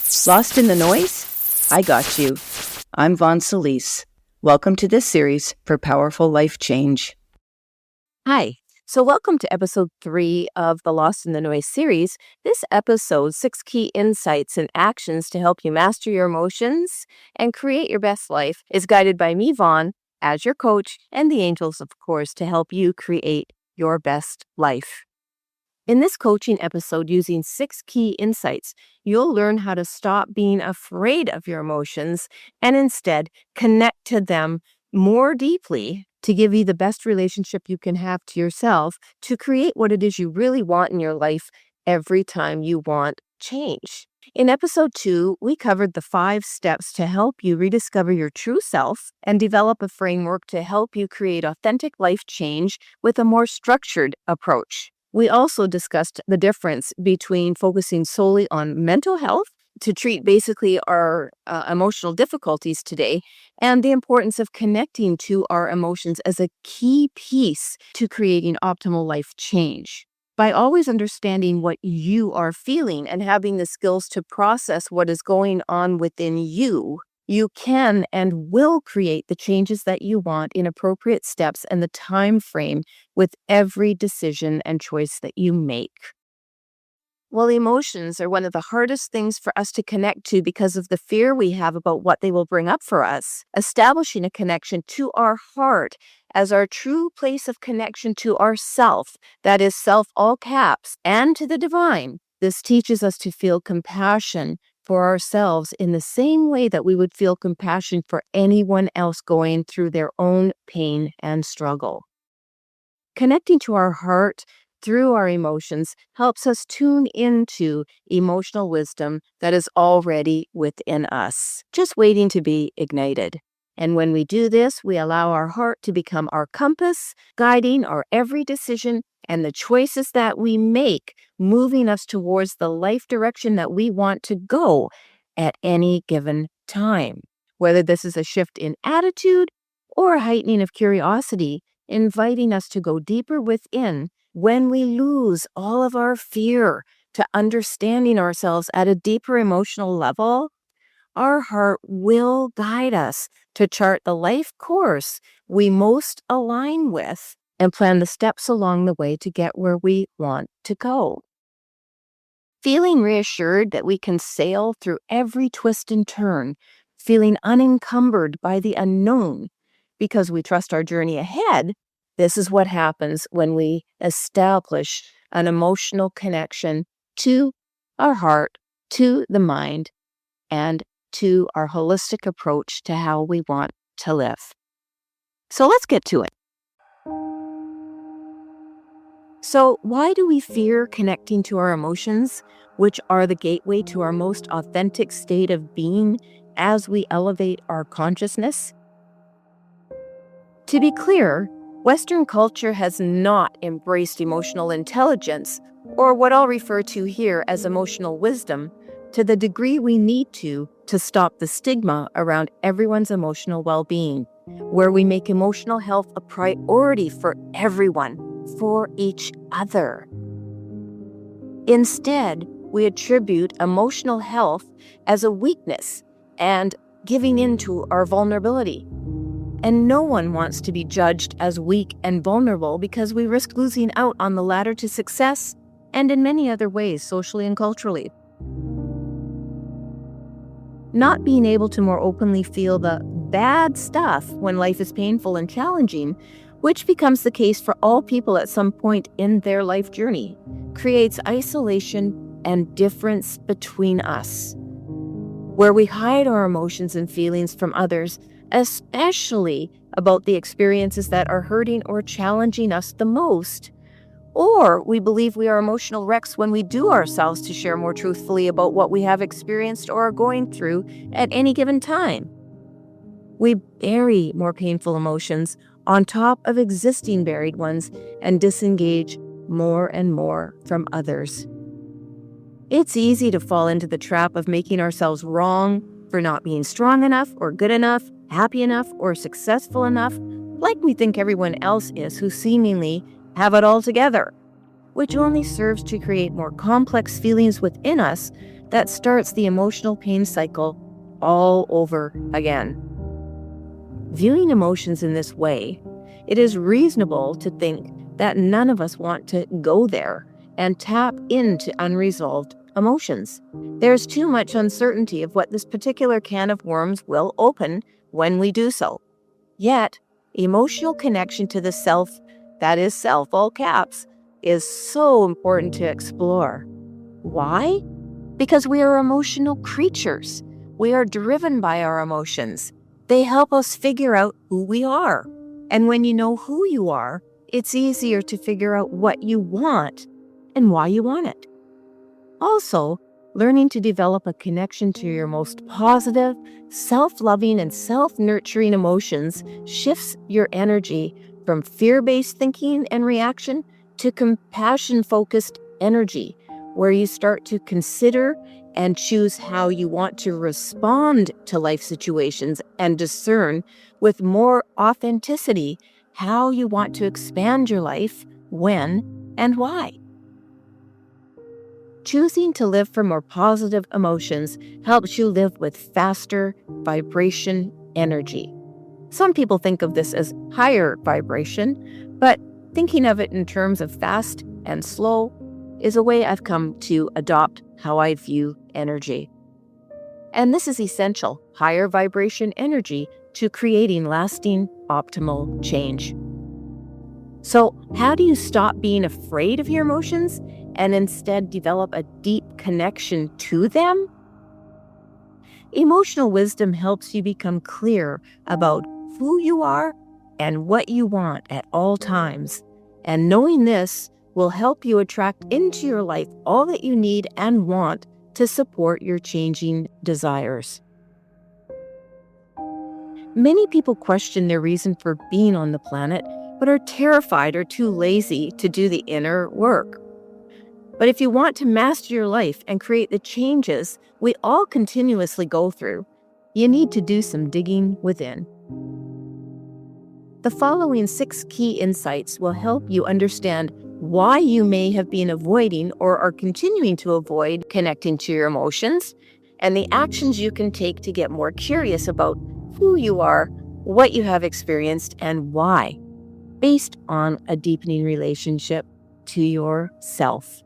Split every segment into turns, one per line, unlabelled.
Lost in the noise? I got you. I'm Vaughn Solis. Welcome to this series for powerful life change.
Hi. So welcome to episode 3 of the Lost in the Noise series. This episode, 6 key insights and actions to help you master your emotions and create your best life, is guided by me, Vaughn, as your coach, and the angels, of course, to help you create your best life. In this coaching episode, using 6 key insights, you'll learn how to stop being afraid of your emotions and instead connect to them more deeply to give you the best relationship you can have to yourself to create what it is you really want in your life every time you want change. In episode 2, we covered the 5 steps to help you rediscover your true self and develop a framework to help you create authentic life change with a more structured approach. We also discussed the difference between focusing solely on mental health to treat basically our emotional difficulties today, and the importance of connecting to our emotions as a key piece to creating optimal life change. By always understanding what you are feeling and having the skills to process what is going on within you, you can and will create the changes that you want in appropriate steps and the time frame with every decision and choice that you make. Well, emotions are one of the hardest things for us to connect to because of the fear we have about what they will bring up for us. Establishing a connection to our heart as our true place of connection to ourself, that is self all caps, and to the divine. This teaches us to feel compassion for ourselves in the same way that we would feel compassion for anyone else going through their own pain and struggle. Connecting to our heart through our emotions helps us tune into emotional wisdom that is already within us, just waiting to be ignited. And when we do this, we allow our heart to become our compass, guiding our every decision and the choices that we make, moving us towards the life direction that we want to go at any given time. Whether this is a shift in attitude or a heightening of curiosity, inviting us to go deeper within when we lose all of our fear to understanding ourselves at a deeper emotional level, our heart will guide us to chart the life course we most align with and plan the steps along the way to get where we want to go. Feeling reassured that we can sail through every twist and turn, feeling unencumbered by the unknown because we trust our journey ahead, this is what happens when we establish an emotional connection to our heart, to the mind, and to our holistic approach to how we want to live. So let's get to it. So why do we fear connecting to our emotions, which are the gateway to our most authentic state of being as we elevate our consciousness? To be clear, Western culture has not embraced emotional intelligence, or what I'll refer to here as emotional wisdom, to the degree we need to stop the stigma around everyone's emotional well-being, where we make emotional health a priority for everyone, for each other. Instead, we attribute emotional health as a weakness and giving in to our vulnerability. And no one wants to be judged as weak and vulnerable because we risk losing out on the ladder to success and in many other ways, socially and culturally. Not being able to more openly feel the bad stuff when life is painful and challenging, which becomes the case for all people at some point in their life journey, creates isolation and difference between us, where we hide our emotions and feelings from others, especially about the experiences that are hurting or challenging us the most. Or we believe we are emotional wrecks when we do ourselves to share more truthfully about what we have experienced or are going through at any given time. We bury more painful emotions on top of existing buried ones and disengage more and more from others. It's easy to fall into the trap of making ourselves wrong for not being strong enough or good enough, happy enough or successful enough, like we think everyone else is who seemingly have it all together. which only serves to create more complex feelings within us that starts the emotional pain cycle all over again. Viewing emotions in this way, it is reasonable to think that none of us want to go there and tap into unresolved emotions. There's too much uncertainty of what this particular can of worms will open when we do so. Yet, emotional connection to the self, that is self, all caps, is so important to explore. Why? Because we are emotional creatures. We are driven by our emotions. They help us figure out who we are. And when you know who you are, it's easier to figure out what you want and why you want it. Also, learning to develop a connection to your most positive, self-loving, and self-nurturing emotions shifts your energy from fear-based thinking and reaction to compassion-focused energy, where you start to consider and choose how you want to respond to life situations and discern with more authenticity how you want to expand your life, when, and why. Choosing to live for more positive emotions helps you live with faster vibration energy. Some people think of this as higher vibration, but thinking of it in terms of fast and slow is a way I've come to adopt how I view energy. And this is essential, higher vibration energy, to creating lasting optimal change. So, how do you stop being afraid of your emotions and instead develop a deep connection to them? Emotional wisdom helps you become clear about who you are and what you want at all times. And knowing this will help you attract into your life all that you need and want to support your changing desires. Many people question their reason for being on the planet, but are terrified or too lazy to do the inner work. But if you want to master your life and create the changes we all continuously go through, you need to do some digging within. The following 6 key insights will help you understand why you may have been avoiding or are continuing to avoid connecting to your emotions, and the actions you can take to get more curious about who you are, what you have experienced, and why, based on a deepening relationship to yourself.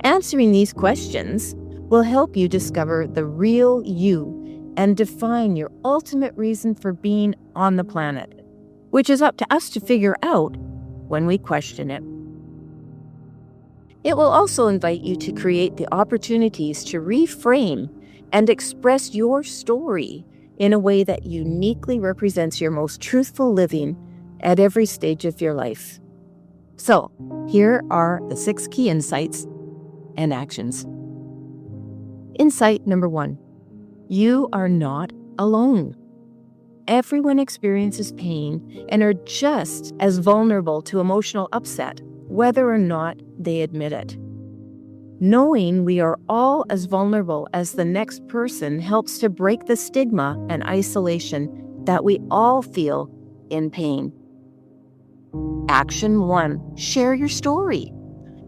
Answering these questions will help you discover the real you and define your ultimate reason for being on the planet, which is up to us to figure out when we question it. It will also invite you to create the opportunities to reframe and express your story in a way that uniquely represents your most truthful living at every stage of your life. So, here are the 6 key insights and actions. Insight number 1. You are not alone. Everyone experiences pain and are just as vulnerable to emotional upset, whether or not they admit it. Knowing we are all as vulnerable as the next person helps to break the stigma and isolation that we all feel in pain. Action 1. Share your story.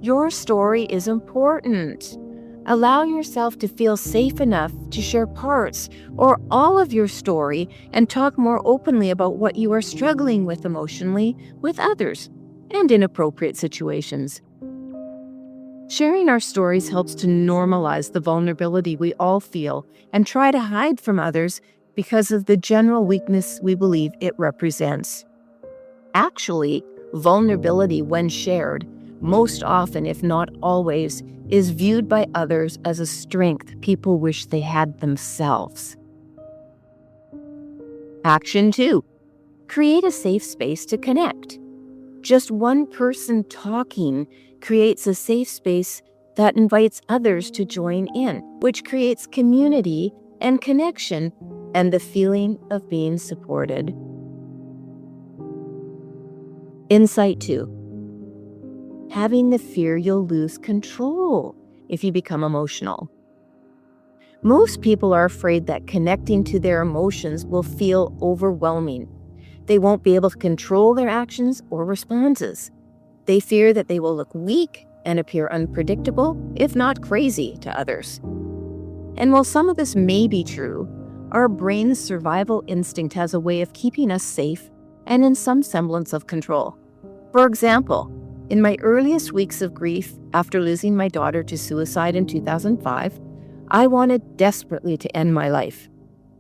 Your story is important. Allow yourself to feel safe enough to share parts or all of your story and talk more openly about what you are struggling with emotionally with others and in appropriate situations. Sharing our stories helps to normalize the vulnerability we all feel and try to hide from others because of the general weakness we believe it represents. Actually, vulnerability, when shared, most often, if not always, is viewed by others as a strength people wish they had themselves. Action 2. Create a safe space to connect. Just one person talking creates a safe space that invites others to join in, which creates community and connection and the feeling of being supported. Insight 2. Having the fear you'll lose control if you become emotional. Most people are afraid that connecting to their emotions will feel overwhelming. They won't be able to control their actions or responses. They fear that they will look weak and appear unpredictable, if not crazy, to others. And while some of this may be true, our brain's survival instinct has a way of keeping us safe and in some semblance of control. For example, in my earliest weeks of grief after losing my daughter to suicide in 2005, I wanted desperately to end my life.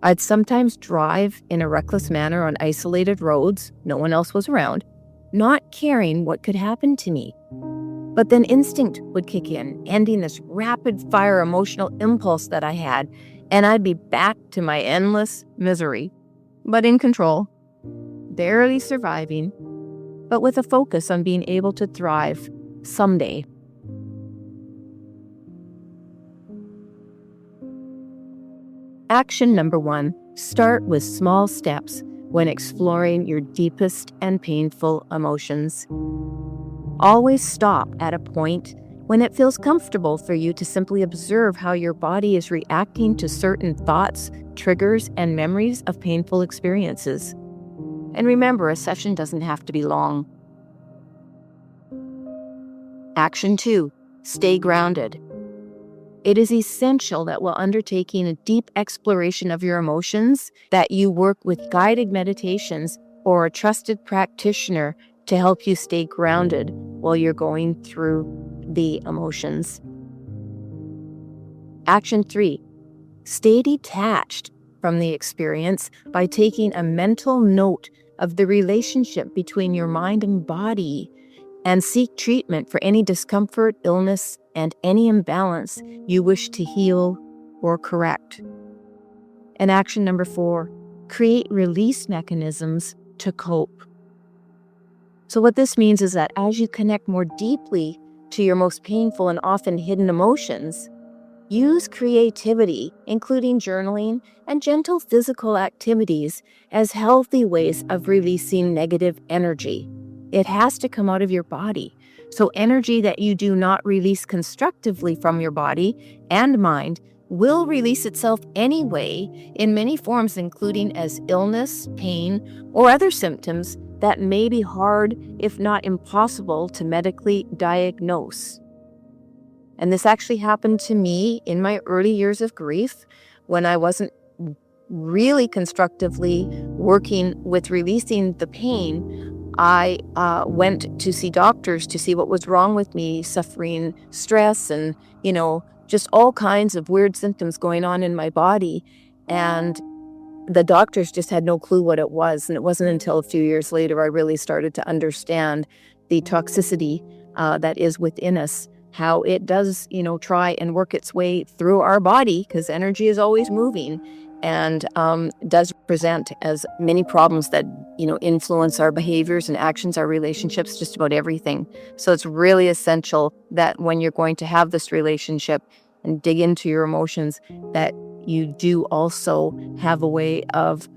I'd sometimes drive in a reckless manner on isolated roads, no one else was around, not caring what could happen to me. But then instinct would kick in, ending this rapid-fire emotional impulse that I had, and I'd be back to my endless misery, but in control, barely surviving, but with a focus on being able to thrive someday. Action number 1, start with small steps when exploring your deepest and painful emotions. Always stop at a point when it feels comfortable for you to simply observe how your body is reacting to certain thoughts, triggers, and memories of painful experiences. And remember, a session doesn't have to be long. Action 2, stay grounded. It is essential that while undertaking a deep exploration of your emotions, that you work with guided meditations or a trusted practitioner to help you stay grounded while you're going through the emotions. Action 3, stay detached from the experience by taking a mental note of the relationship between your mind and body, and seek treatment for any discomfort, illness, and any imbalance you wish to heal or correct. And action number 4, create release mechanisms to cope. So what this means is that as you connect more deeply to your most painful and often hidden emotions, use creativity, including journaling and gentle physical activities, as healthy ways of releasing negative energy. It has to come out of your body. So energy that you do not release constructively from your body and mind will release itself anyway in many forms, including as illness, pain, or other symptoms that may be hard, if not impossible, to medically diagnose. And this actually happened to me in my early years of grief when I wasn't really constructively working with releasing the pain. I went to see doctors to see what was wrong with me, suffering stress and, just all kinds of weird symptoms going on in my body. And the doctors just had no clue what it was. And it wasn't until a few years later I really started to understand the toxicity that is within us, how it does, try and work its way through our body, because energy is always moving, and does present as many problems that, influence our behaviors and actions, our relationships, just about everything. So it's really essential that when you're going to have this relationship and dig into your emotions, that you do also have a way of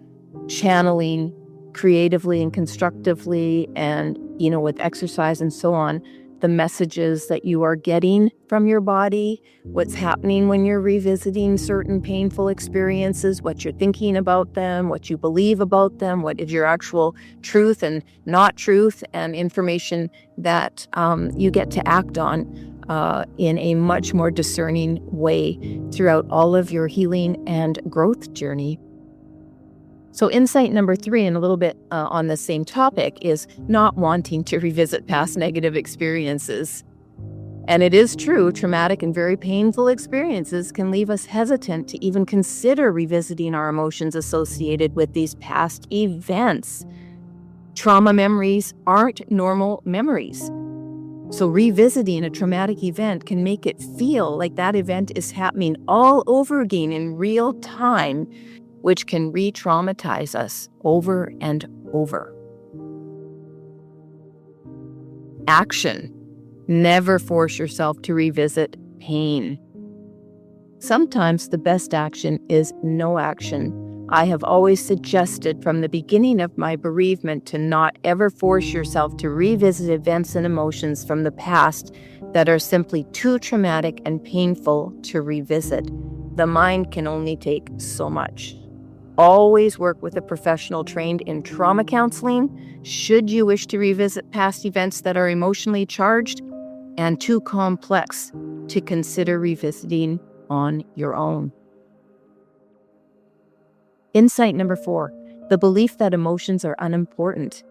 channeling creatively and constructively and, with exercise and so on, the messages that you are getting from your body, what's happening when you're revisiting certain painful experiences, what you're thinking about them, what you believe about them, what is your actual truth and not truth, and information that you get to act on in a much more discerning way throughout all of your healing and growth journey. So insight number 3, and a little bit on the same topic, is not wanting to revisit past negative experiences. And it is true, traumatic and very painful experiences can leave us hesitant to even consider revisiting our emotions associated with these past events. Trauma memories aren't normal memories. So revisiting a traumatic event can make it feel like that event is happening all over again in real time, which can re-traumatize us over and over. Action. Never force yourself to revisit pain. Sometimes the best action is no action. I have always suggested from the beginning of my bereavement to not ever force yourself to revisit events and emotions from the past that are simply too traumatic and painful to revisit. The mind can only take so much. Always work with a professional trained in trauma counseling should you wish to revisit past events that are emotionally charged and too complex to consider revisiting on your own. Insight number 4, the belief that emotions are unimportant.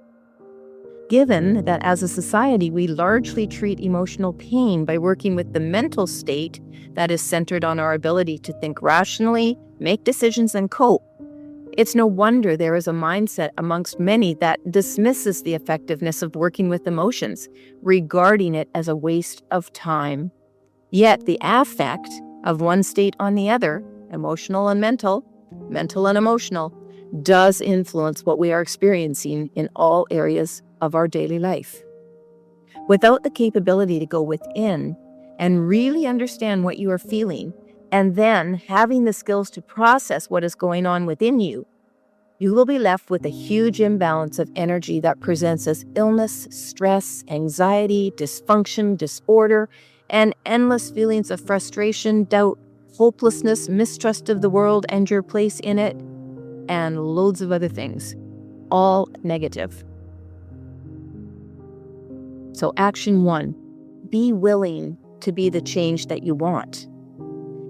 Given that as a society we largely treat emotional pain by working with the mental state that is centered on our ability to think rationally, make decisions, and cope, it's no wonder there is a mindset amongst many that dismisses the effectiveness of working with emotions, regarding it as a waste of time. Yet the affect of one state on the other, emotional and mental and emotional, does influence what we are experiencing in all areas of our daily life. Without the capability to go within and really understand what you are feeling, and then having the skills to process what is going on within you, you will be left with a huge imbalance of energy that presents as illness, stress, anxiety, dysfunction, disorder, and endless feelings of frustration, doubt, hopelessness, mistrust of the world and your place in it, and loads of other things, all negative. So action 1, be willing to be the change that you want.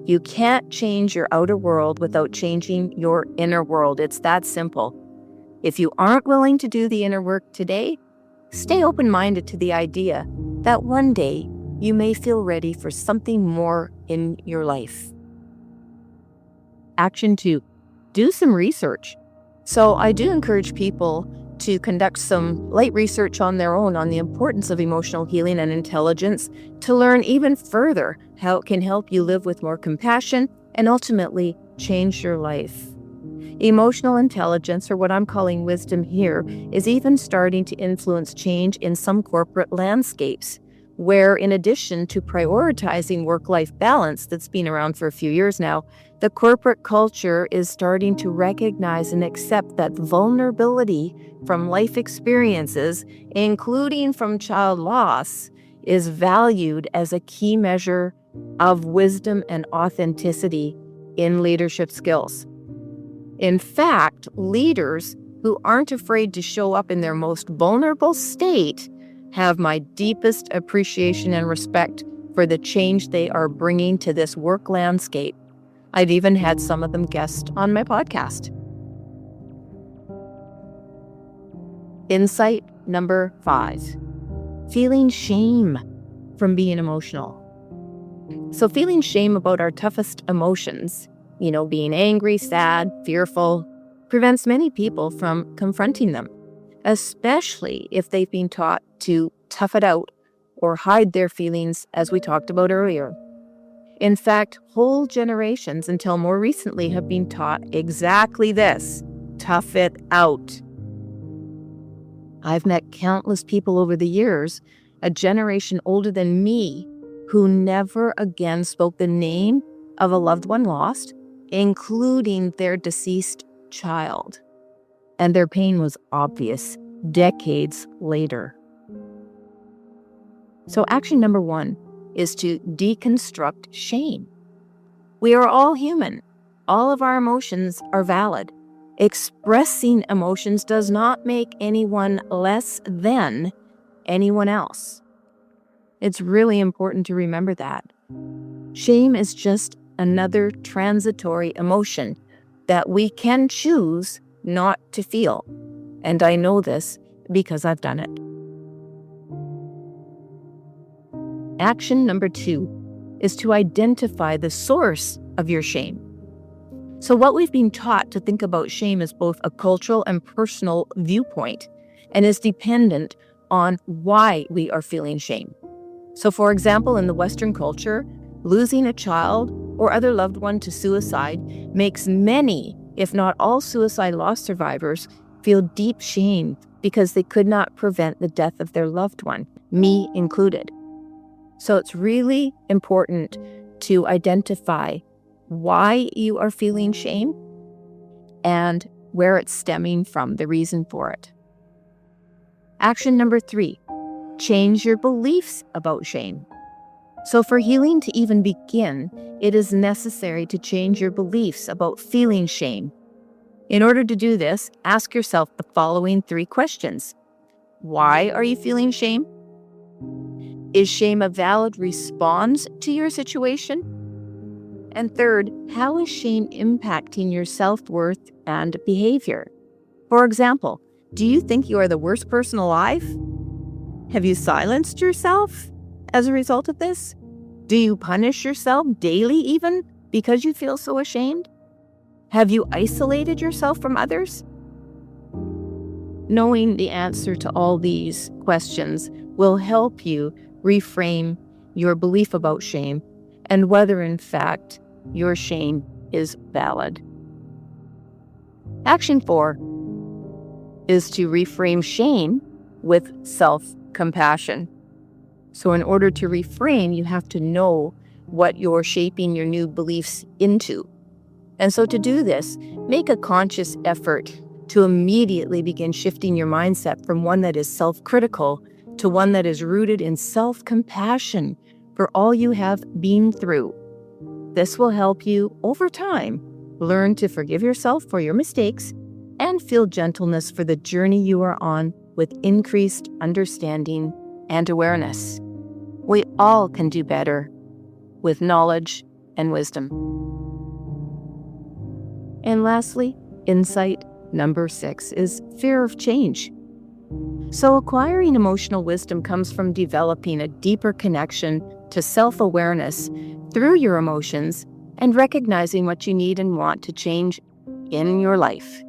You can't change your outer world without changing your inner world. It's that simple. If you aren't willing to do the inner work today, stay open-minded to the idea that one day you may feel ready for something more in your life. Action 2, do some research. So I do encourage people to conduct some light research on their own on the importance of emotional healing and intelligence to learn even further how it can help you live with more compassion and ultimately change your life. Emotional intelligence, or what I'm calling wisdom here, is even starting to influence change in some corporate landscapes, where in addition to prioritizing work-life balance that's been around for a few years now, the corporate culture is starting to recognize and accept that vulnerability from life experiences, including from child loss, is valued as a key measure of wisdom and authenticity in leadership skills. In fact, leaders who aren't afraid to show up in their most vulnerable state have my deepest appreciation and respect for the change they are bringing to this work landscape. I've even had some of them guest on my podcast. Insight number 5, feeling shame from being emotional. So feeling shame about our toughest emotions, being angry, sad, fearful, prevents many people from confronting them, especially if they've been taught to tough it out or hide their feelings, as we talked about earlier. In fact, whole generations until more recently have been taught exactly this: tough it out. I've met countless people over the years, a generation older than me, who never again spoke the name of a loved one lost, including their deceased child. And their pain was obvious decades later. So action number 1 is to deconstruct shame. We are all human. All of our emotions are valid. Expressing emotions does not make anyone less than anyone else. It's really important to remember that. Shame is just another transitory emotion that we can choose not to feel. And I know this because I've done it. Action number 2 is to identify the source of your shame. So what we've been taught to think about shame is both a cultural and personal viewpoint and is dependent on why we are feeling shame. So for example, in the Western culture, losing a child or other loved one to suicide makes many, if not all, suicide loss survivors feel deep shame because they could not prevent the death of their loved one, me included. So it's really important to identify why you are feeling shame and where it's stemming from, the reason for it. Action number 3, change your beliefs about shame. So for healing to even begin, it is necessary to change your beliefs about feeling shame. In order to do this, ask yourself the following 3 questions. Why are you feeling shame? Is shame a valid response to your situation? And third, how is shame impacting your self-worth and behavior? For example, do you think you are the worst person alive? Have you silenced yourself as a result of this? Do you punish yourself daily even because you feel so ashamed? Have you isolated yourself from others? Knowing the answer to all these questions will help you reframe your belief about shame and whether, in fact, your shame is valid. Action 4 is to reframe shame with self-compassion. So in order to reframe, you have to know what you're shaping your new beliefs into. And so to do this, make a conscious effort to immediately begin shifting your mindset from one that is self-critical to one that is rooted in self-compassion for all you have been through. This will help you, over time, learn to forgive yourself for your mistakes and feel gentleness for the journey you are on with increased understanding and awareness. We all can do better with knowledge and wisdom. And lastly, insight number 6 is fear of change. So acquiring emotional wisdom comes from developing a deeper connection to self-awareness through your emotions and recognizing what you need and want to change in your life.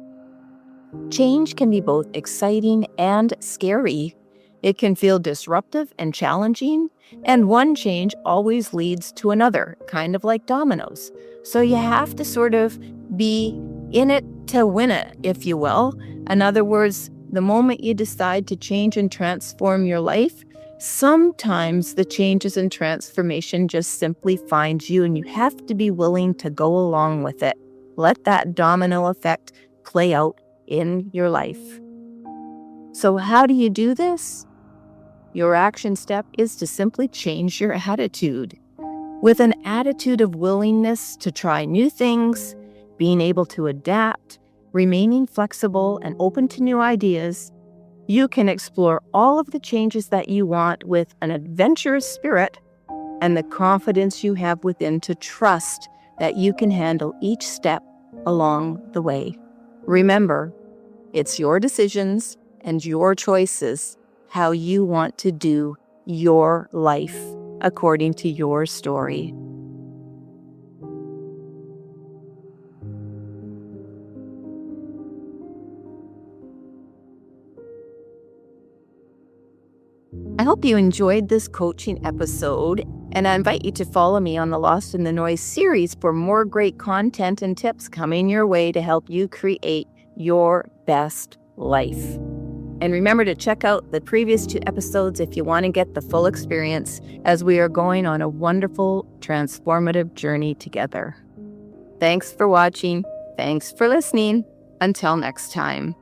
Change can be both exciting and scary. It can feel disruptive and challenging, and one change always leads to another, kind of like dominoes. So you have to sort of be in it to win it, if you will. In other words, the moment you decide to change and transform your life, sometimes the changes and transformation just simply find you, and you have to be willing to go along with it. Let that domino effect play out in your life. So how do you do this? Your action step is to simply change your attitude. With an attitude of willingness to try new things, being able to adapt, remaining flexible and open to new ideas, you can explore all of the changes that you want with an adventurous spirit and the confidence you have within to trust that you can handle each step along the way. Remember, it's your decisions and your choices how you want to do your life according to your story. I hope you enjoyed this coaching episode, and I invite you to follow me on the Lost in the Noise series for more great content and tips coming your way to help you create your best life. And remember to check out the previous 2 episodes if you want to get the full experience as we are going on a wonderful, transformative journey together. Thanks for watching. Thanks for listening. Until next time.